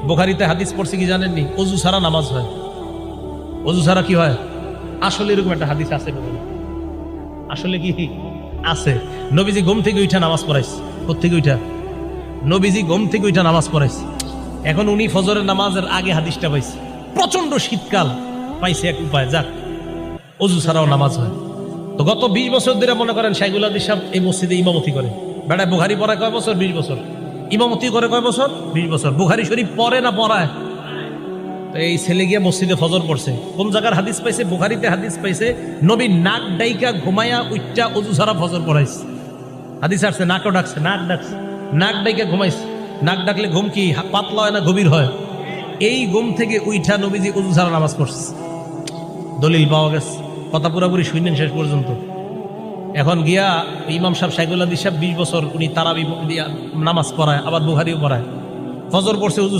বুখারীতে হাদিস পড়ছে কি জানেননি? অজু ছাড়া নামাজ হয়। অজু ছাড়া কি হয়? আসলে এরকম একটা হাদিস আছে, আসলে কি আছে? নবীজি ঘুম থেকে উঠা নামাজ পড়াইছে। কোত্থেকে উঠা? নবীজি ঘুম থেকে উঠা নামাজ পড়াইছে। এখন উনি ফজরের নামাজের আগে হাদিসটা পাইছে। প্রচন্ড শীতকাল, পাইছে এক উপায়, যাক অজু ছাড়াও নামাজ হয়। তো গত 20 বছর ধরে মনে করেন শাইখুল হাদিস সাহেব এই মসজিদে ইমামতি করে। বেড়ায় বুখারী পড়ায় কয় বছর? 20 বছর। ইমামতি করে কয় বছর? 20 বছর। বুখারী শরীফ পড়ে না পড়ায়? তো এই ছেলে গিয়া মসজিদে ফজর পড়ছে। কোন জায়গার হাদিস পাইছে? বুখারীতে হাদিস পাইছে, নবী নাক ডাইকা ঘুমাইয়া উচ্চা অজু ছাড়া ফজর পড়াইছে। হাদিস আসছে, নাকও ডাকছে, নাক ডাকছে, নাক ডাইকা ঘুমাইছে। নাক ডাকলে ঘুম কি পাতলা হয় না গভীর হয়? এই ঘুম থেকে উইঠা নবীজি অজু ছাড়া নামাজ পড়ছে। দলিল পাওয়া গেছে। কথা পুরাপুরি শুনলেন শেষ পর্যন্ত। এখন গিয়া ইমাম সাহেব শাইখুল হাদিস সাহেব 20 বছর উনি তারাবি দিয়া নামাজ পড়ায়, আবার বুখারীও পড়ায়। ফজর পড়ছে, অজু